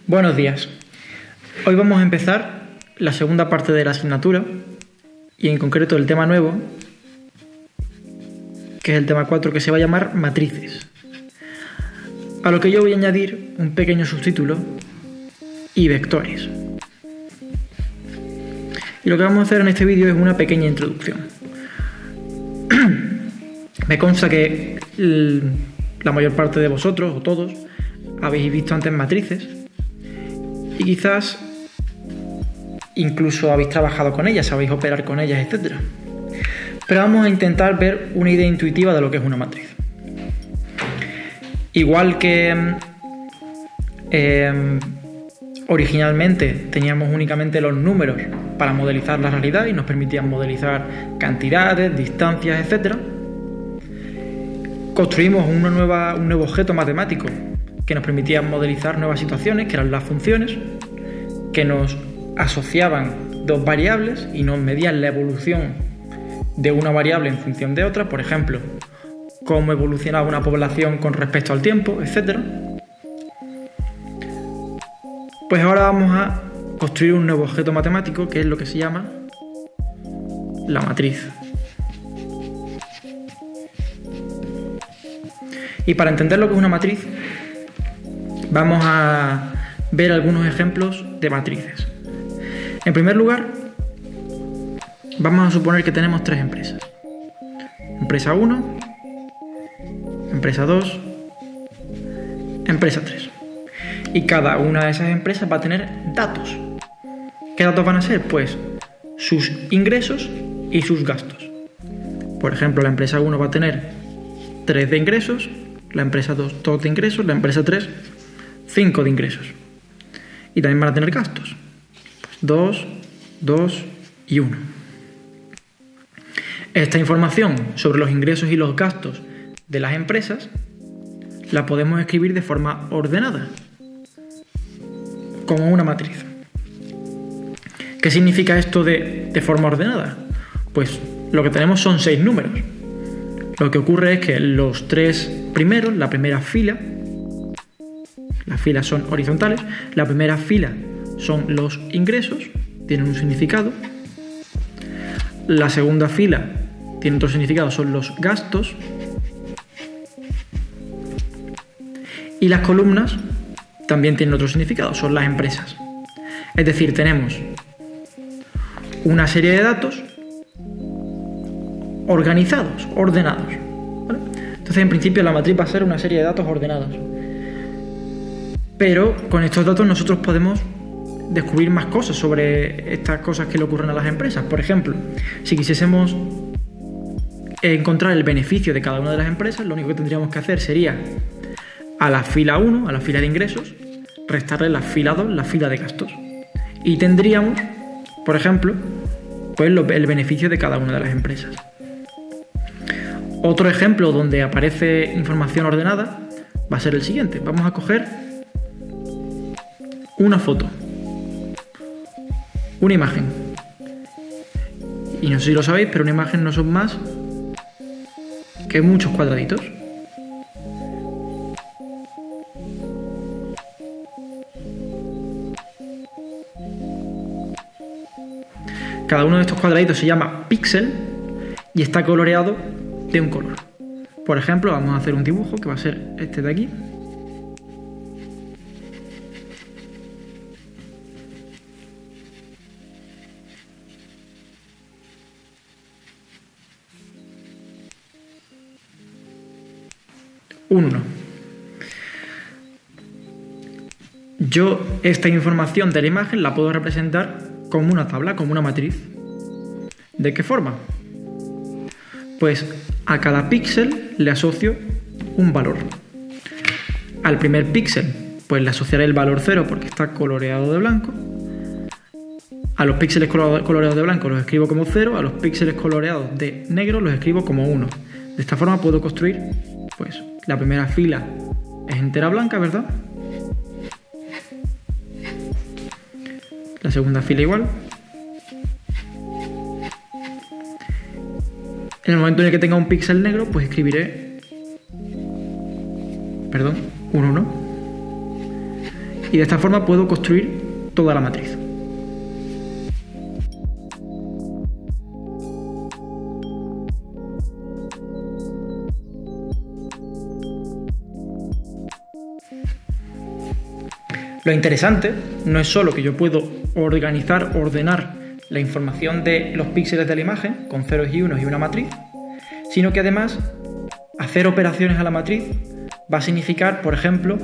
Buenos días. Hoy vamos a empezar la segunda parte de la asignatura y en concreto el tema nuevo, que es el tema 4, que se va a llamar matrices. A lo que yo voy a añadir un pequeño subtítulo y vectores. Y lo que vamos a hacer en este vídeo es una pequeña introducción. Me consta que la mayor parte de vosotros, o todos, habéis visto antes matrices y quizás incluso habéis trabajado con ellas, sabéis operar con ellas, etc. Pero vamos a intentar ver una idea intuitiva de lo que es una matriz. Igual que originalmente teníamos únicamente los números para modelizar la realidad y nos permitían modelizar cantidades, distancias, etc. Construimos un nuevo objeto matemático que nos permitía modelizar nuevas situaciones, que eran las funciones, que nos asociaban dos variables y nos medían la evolución de una variable en función de otra, por ejemplo, cómo evolucionaba una población con respecto al tiempo, etc. Pues ahora vamos a construir un nuevo objeto matemático que es lo que se llama la matriz. Y para entender lo que es una matriz, vamos a ver algunos ejemplos de matrices. En primer lugar, vamos a suponer que tenemos tres empresas. Empresa 1, empresa 2, empresa 3. Y cada una de esas empresas va a tener datos. ¿Qué datos van a ser? Pues sus ingresos y sus gastos. Por ejemplo, la empresa 1 va a tener 3 de ingresos, la empresa 2 2 de ingresos, la empresa 3 5 de ingresos. Y también van a tener gastos. Pues 2, 2 y 1. Esta información sobre los ingresos y los gastos de las empresas la podemos escribir de forma ordenada, como una matriz. ¿Qué significa esto de forma ordenada? Pues lo que tenemos son 6 números. Lo que ocurre es que los 3 primeros, la primera fila, las filas son horizontales, la primera fila son los ingresos, tienen un significado. La segunda fila tiene otro significado, son los gastos. Y las columnas también tienen otro significado, son las empresas. Es decir, tenemos una serie de datos organizados, ordenados, ¿vale? Entonces, en principio, la matriz va a ser una serie de datos ordenados. Pero con estos datos nosotros podemos descubrir más cosas sobre estas cosas que le ocurren a las empresas. Por ejemplo, si quisiésemos encontrar el beneficio de cada una de las empresas, lo único que tendríamos que hacer sería a la fila 1, a la fila de ingresos, restarle la fila 2, la fila de gastos. Y tendríamos, por ejemplo, pues el beneficio de cada una de las empresas. Otro ejemplo donde aparece información ordenada va a ser el siguiente. Vamos a coger una foto, una imagen. Y no sé si lo sabéis, pero una imagen no son más que muchos cuadraditos. Cada uno de estos cuadraditos se llama píxel y está coloreado de un color. Por ejemplo, vamos a hacer un dibujo que va a ser este de aquí. Un 1. Yo esta información de la imagen la puedo representar como una tabla, como una matriz. ¿De qué forma? Pues a cada píxel le asocio un valor. Al primer píxel, pues le asociaré el valor 0 porque está coloreado de blanco. A los píxeles coloreados de blanco los escribo como 0, a los píxeles coloreados de negro los escribo como 1. De esta forma puedo construir, pues, la primera fila es entera blanca, ¿verdad? La segunda fila igual. En el momento en el que tenga un píxel negro, pues escribiré un 1. y de esta forma puedo construir toda la matriz. Lo interesante no es solo que yo puedo ordenar la información de los píxeles de la imagen con ceros y unos y una matriz, sino que además hacer operaciones a la matriz va a significar, por ejemplo,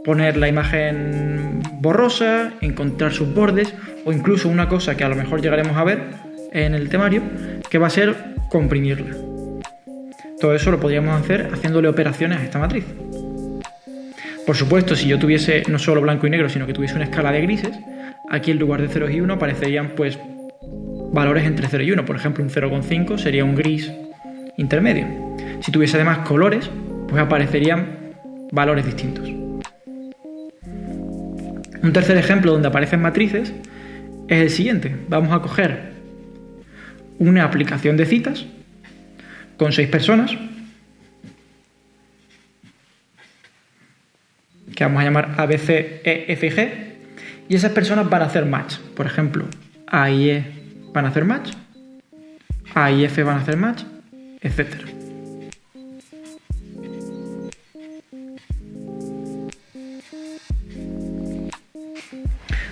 poner la imagen borrosa, encontrar sus bordes o incluso una cosa que a lo mejor llegaremos a ver en el temario, que va a ser comprimirla. Todo eso lo podríamos hacer haciéndole operaciones a esta matriz. Por supuesto, si yo tuviese no solo blanco y negro, sino que tuviese una escala de grises, aquí en lugar de 0 y 1 aparecerían pues valores entre 0 y 1. Por ejemplo, un 0,5 sería un gris intermedio. Si tuviese además colores, pues aparecerían valores distintos. Un tercer ejemplo donde aparecen matrices es el siguiente. Vamos a coger una aplicación de citas con 6 personas, que vamos a llamar A, B, C, E, F y G, y esas personas van a hacer match. Por ejemplo, A y E van a hacer match, A y F van a hacer match, etc.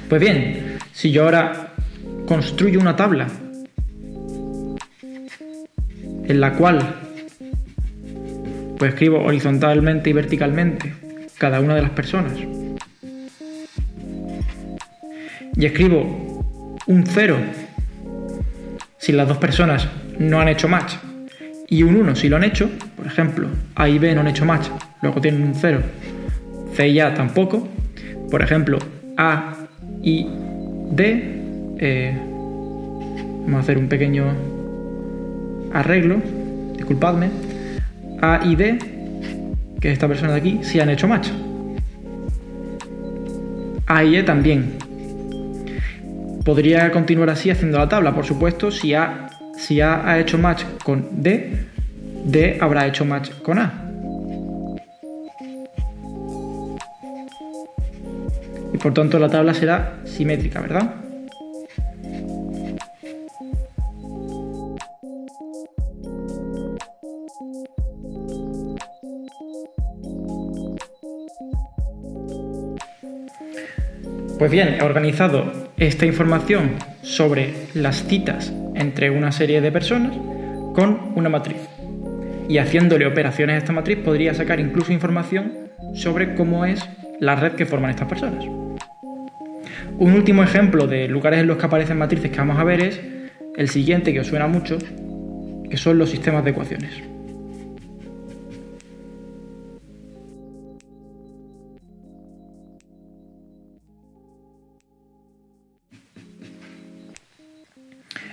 Pues bien, si yo ahora construyo una tabla en la cual pues escribo horizontalmente y verticalmente cada una de las personas y escribo un 0 si las dos personas no han hecho match y un 1 si lo han hecho, por ejemplo, A y B no han hecho match, luego tienen un 0, C y A tampoco, por ejemplo, A y D, vamos a hacer un pequeño arreglo, disculpadme, A y D, que es esta persona de aquí, sí han hecho match. A y E también. Podría continuar así haciendo la tabla, por supuesto, si A ha hecho match con D, D habrá hecho match con A. Y por tanto la tabla será simétrica, ¿verdad? Pues bien, he organizado esta información sobre las citas entre una serie de personas con una matriz. Y haciéndole operaciones a esta matriz podría sacar incluso información sobre cómo es la red que forman estas personas. Un último ejemplo de lugares en los que aparecen matrices que vamos a ver es el siguiente, que os suena mucho, que son los sistemas de ecuaciones.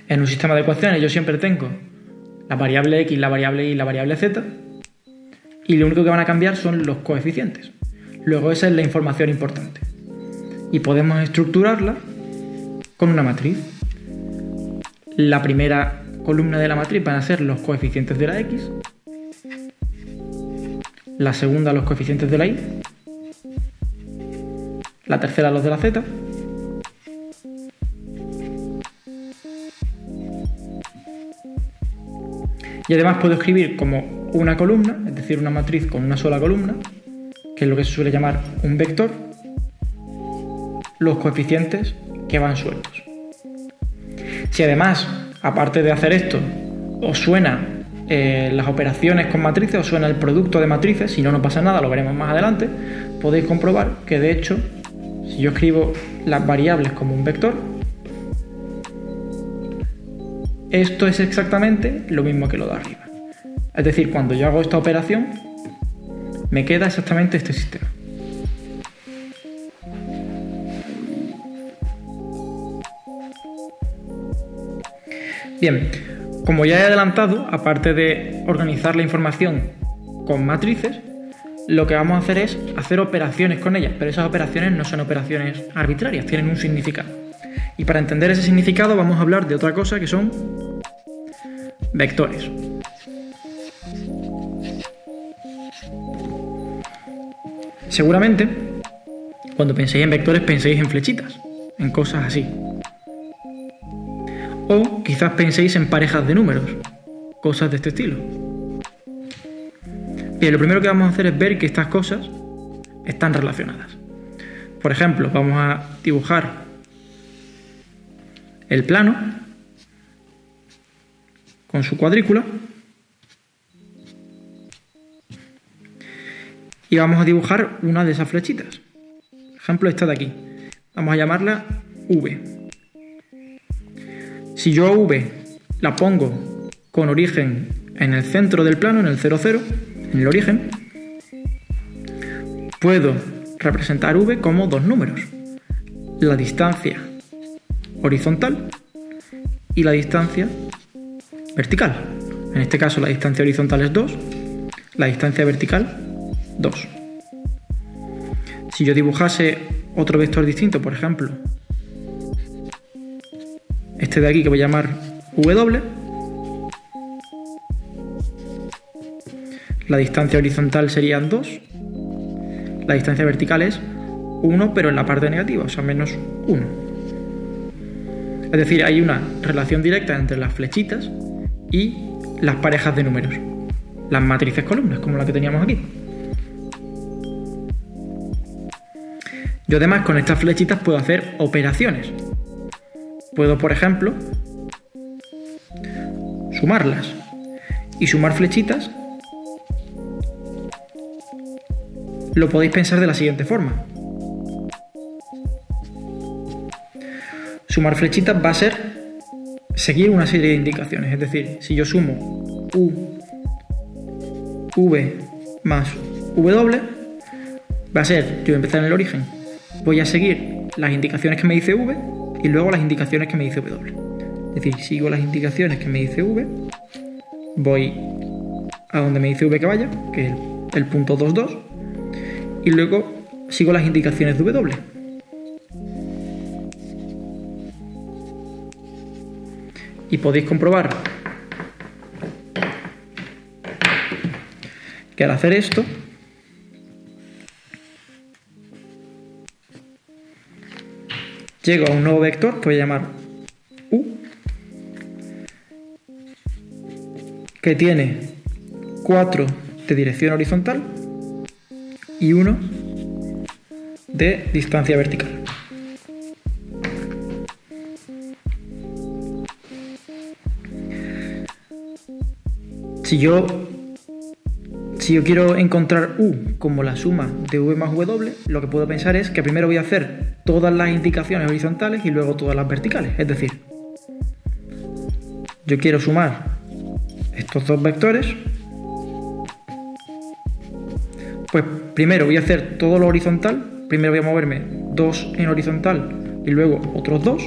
En un sistema de ecuaciones yo siempre tengo la variable x, la variable y, la variable z, y lo único que van a cambiar son los coeficientes. Luego esa es la información importante. Y podemos estructurarla con una matriz. La primera columna de la matriz van a ser los coeficientes de la x, la segunda los coeficientes de la y, la tercera los de la z, y además puedo escribir como una columna, es decir, una matriz con una sola columna, que es lo que se suele llamar un vector, los coeficientes que van sueltos. Si además, aparte de hacer esto, os suena las operaciones con matrices, os suena el producto de matrices, si no, no pasa nada, lo veremos más adelante, podéis comprobar que de hecho, si yo escribo las variables como un vector, esto es exactamente lo mismo que lo de arriba. Es decir, cuando yo hago esta operación, me queda exactamente este sistema. Bien, como ya he adelantado, aparte de organizar la información con matrices, lo que vamos a hacer es hacer operaciones con ellas, pero esas operaciones no son operaciones arbitrarias, tienen un significado. Y para entender ese significado vamos a hablar de otra cosa que son vectores. Seguramente Cuando penséis en vectores, penséis en flechitas, en cosas así. O quizás penséis en parejas de números, cosas de este estilo. Bien, lo primero que vamos a hacer es ver que estas cosas están relacionadas. Por ejemplo, vamos a dibujar el plano con su cuadrícula y vamos a dibujar una de esas flechitas. Por ejemplo, esta de aquí. Vamos a llamarla V. Si yo a V la pongo con origen en el centro del plano, en el 0, 0, en el origen, puedo representar V como dos números: la distancia horizontal y la distancia vertical. En este caso la distancia horizontal es 2, la distancia vertical 2. Si yo dibujase otro vector distinto, por ejemplo este de aquí, que voy a llamar W, la distancia horizontal serían 2, la distancia vertical es 1, pero en la parte negativa, o sea, menos 1. Es decir, hay una relación directa entre las flechitas y las parejas de números, las matrices columnas, como la que teníamos aquí. Yo además con estas flechitas puedo hacer operaciones. Puedo, por ejemplo, sumarlas. Y sumar flechitas lo podéis pensar de la siguiente forma. Sumar flechitas va a ser seguir una serie de indicaciones. Es decir, si yo sumo U, V más W, va a ser, yo voy a empezar en el origen, voy a seguir las indicaciones que me dice V y luego las indicaciones que me dice W. Es decir, sigo las indicaciones que me dice V, voy a donde me dice V que vaya, que es el punto 2, 2, y luego sigo las indicaciones de W. Y podéis comprobar que al hacer esto, llego a un nuevo vector que voy a llamar U, que tiene 4 de dirección horizontal y 1 de distancia vertical. Si yo quiero encontrar U como la suma de V más W, lo que puedo pensar es que primero voy a hacer todas las indicaciones horizontales y luego todas las verticales. Es decir, yo quiero sumar estos dos vectores, pues primero voy a hacer todo lo horizontal, primero voy a moverme 2 en horizontal y luego otros 2,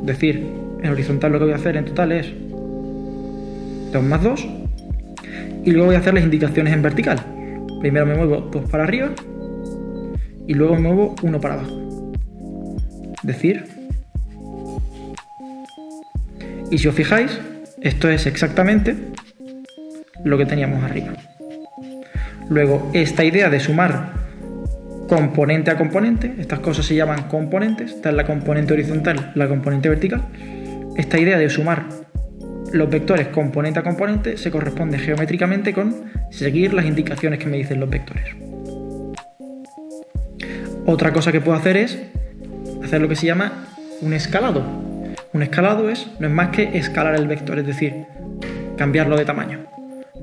es decir, en horizontal lo que voy a hacer en total es 2 más 2, y luego voy a hacer las indicaciones en vertical. Primero me muevo 2 para arriba y luego me muevo 1 para abajo. Es decir, y si os fijáis, esto es exactamente lo que teníamos arriba. Luego, esta idea de sumar componente a componente, estas cosas se llaman componentes, esta es la componente horizontal, la componente vertical. Esta idea de sumar los vectores componente a componente se corresponde geométricamente con seguir las indicaciones que me dicen los vectores. Otra cosa que puedo hacer es hacer lo que se llama un escalado. Un escalado no es más que escalar el vector, es decir, cambiarlo de tamaño.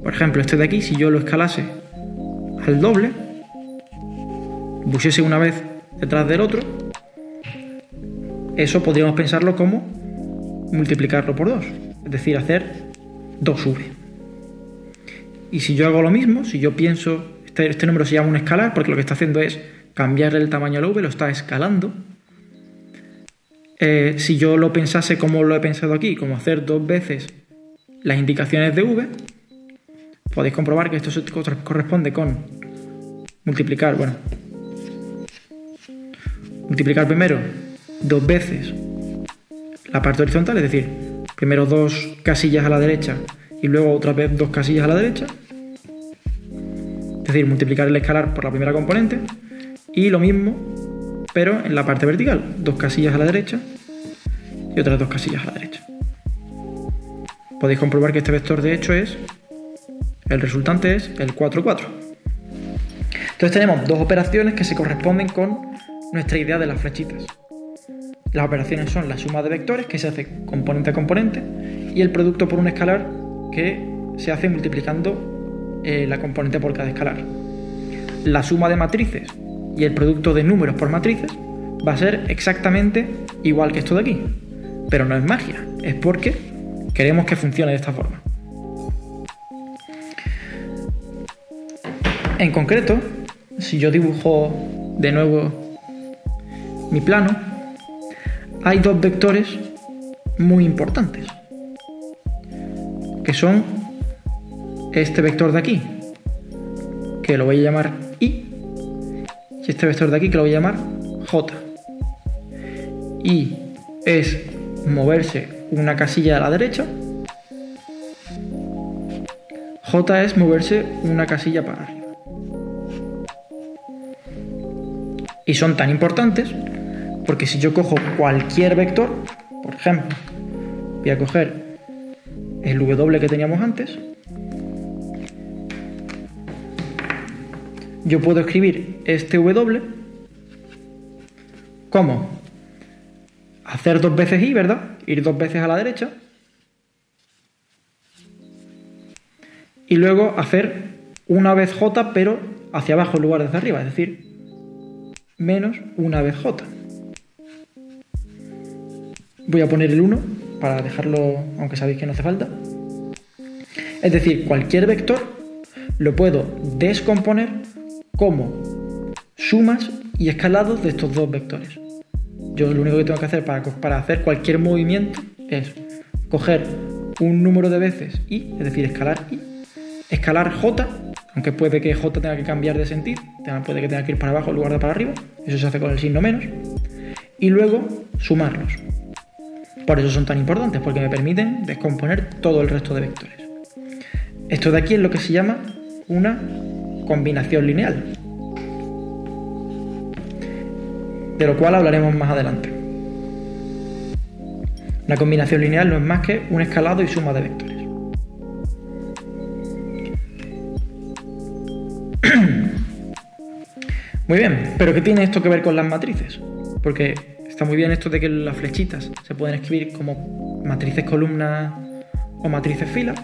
Por ejemplo, este de aquí, si yo lo escalase al doble, pusiese una vez detrás del otro, eso podríamos pensarlo como multiplicarlo por 2, es decir, hacer 2V. Y si yo hago lo mismo, si yo pienso, este número se llama un escalar porque lo que está haciendo es cambiarle el tamaño a la V, lo está escalando. Si yo lo pensase como lo he pensado aquí, como hacer 2 veces las indicaciones de V, podéis comprobar que esto se corresponde con multiplicar primero 2 veces la parte horizontal, es decir, primero 2 casillas a la derecha y luego otra vez 2 casillas a la derecha, es decir, multiplicar el escalar por la primera componente, y lo mismo pero en la parte vertical, 2 casillas a la derecha y otras 2 casillas a la derecha. Podéis comprobar que este vector de hecho el resultante es el 4, 4. Entonces tenemos dos operaciones que se corresponden con nuestra idea de las flechitas. Las operaciones son la suma de vectores, que se hace componente a componente, y el producto por un escalar, que se hace multiplicando la componente por cada escalar. La suma de matrices y el producto de números por matrices va a ser exactamente igual que esto de aquí. Pero no es magia, es porque queremos que funcione de esta forma. En concreto, si yo dibujo de nuevo mi plano, hay dos vectores muy importantes, que son este vector de aquí, que lo voy a llamar I, y este vector de aquí, que lo voy a llamar J. I es moverse una casilla a la derecha, J es moverse una casilla para arriba. Y son tan importantes porque si yo cojo cualquier vector, por ejemplo, voy a coger el W que teníamos antes, yo puedo escribir este W como hacer 2 veces I, ¿verdad? Ir 2 veces a la derecha y luego hacer una vez J pero hacia abajo en lugar de hacia arriba, es decir, menos una vez J. Voy a poner el 1 para dejarlo, aunque sabéis que no hace falta. Es decir, cualquier vector lo puedo descomponer como sumas y escalados de estos dos vectores. Yo lo único que tengo que hacer para hacer cualquier movimiento es coger un número de veces I, es decir, escalar I, escalar J, aunque puede que J tenga que cambiar de sentido, puede que tenga que ir para abajo en lugar de para arriba, eso se hace con el signo menos, y luego sumarlos. Por eso son tan importantes, porque me permiten descomponer todo el resto de vectores. Esto de aquí es lo que se llama una combinación lineal, de lo cual hablaremos más adelante. Una combinación lineal no es más que un escalado y suma de vectores. Muy bien, pero ¿qué tiene esto que ver con las matrices? Porque está muy bien esto de que las flechitas se pueden escribir como matrices columnas o matrices filas,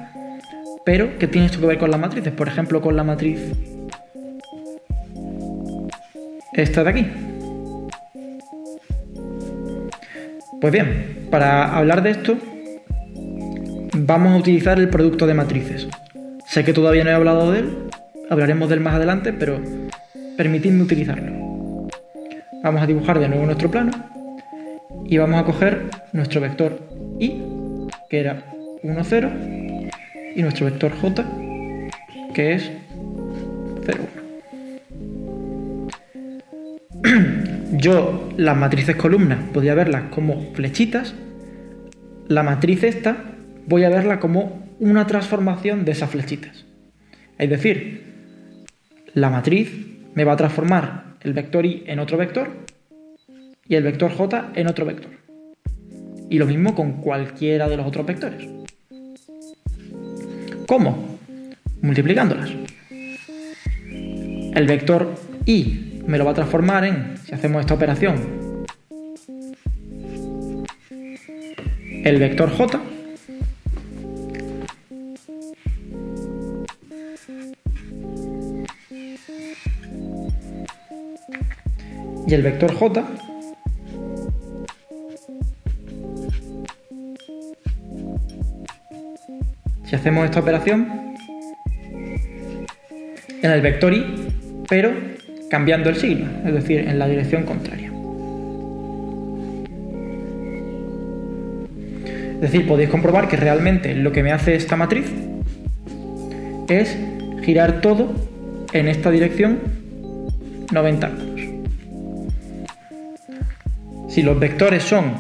pero ¿qué tiene esto que ver con las matrices? Por ejemplo, con la matriz esta de aquí. Pues bien, para hablar de esto vamos a utilizar el producto de matrices. Sé que todavía no he hablado de él, hablaremos de él más adelante, pero permitidme utilizarlo. Vamos a dibujar de nuevo nuestro plano y vamos a coger nuestro vector I, que era 1, 0, y nuestro vector J, que es 0, 1. Yo las matrices columnas podría verlas como flechitas, la matriz esta voy a verla como una transformación de esas flechitas. Es decir, la matriz me va a transformar el vector I en otro vector y el vector J en otro vector. Y lo mismo con cualquiera de los otros vectores. ¿Cómo? Multiplicándolas. El vector I me lo va a transformar en, si hacemos esta operación, el vector J, y el vector J si hacemos esta operación en el vector I, pero cambiando el signo, es decir, en la dirección contraria. Es decir, podéis comprobar que realmente lo que me hace esta matriz es girar todo en esta dirección 90 grados. Si los vectores son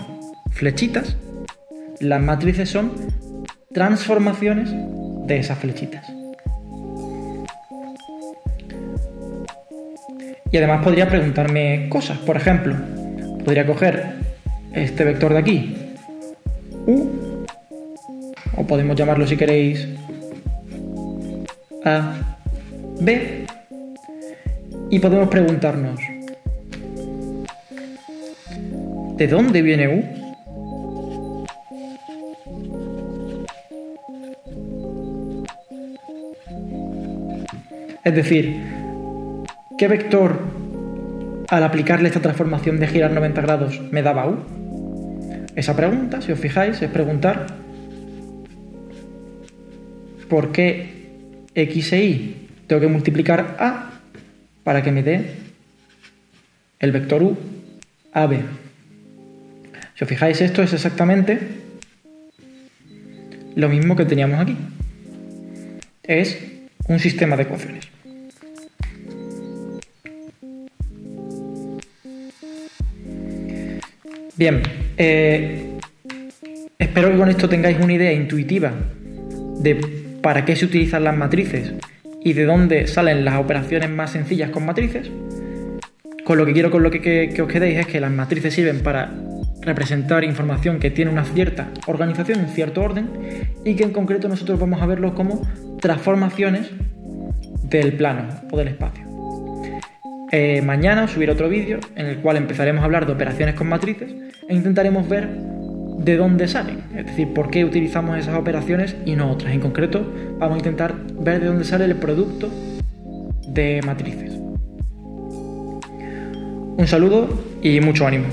flechitas, las matrices son transformaciones de esas flechitas. Y además podría preguntarme cosas. Por ejemplo, podría coger este vector de aquí, U, o podemos llamarlo si queréis A, B, y podemos preguntarnos, ¿de dónde viene U? Es decir, ¿qué vector al aplicarle esta transformación de girar 90 grados me daba U? Esa pregunta, si os fijáis, es preguntar por qué X e Y tengo que multiplicar A para que me dé el vector U AB. Si os fijáis, esto es exactamente lo mismo que teníamos aquí. Es un sistema de ecuaciones. Bien, espero que con esto tengáis una idea intuitiva de para qué se utilizan las matrices y de dónde salen las operaciones más sencillas con matrices. Con lo que quiero que os quedéis es que las matrices sirven para representar información que tiene una cierta organización, un cierto orden, y que en concreto nosotros vamos a verlo como transformaciones del plano o del espacio. Mañana subiré otro vídeo en el cual empezaremos a hablar de operaciones con matrices e intentaremos ver de dónde salen, es decir, por qué utilizamos esas operaciones y no otras. En concreto, vamos a intentar ver de dónde sale el producto de matrices. Un saludo y mucho ánimo.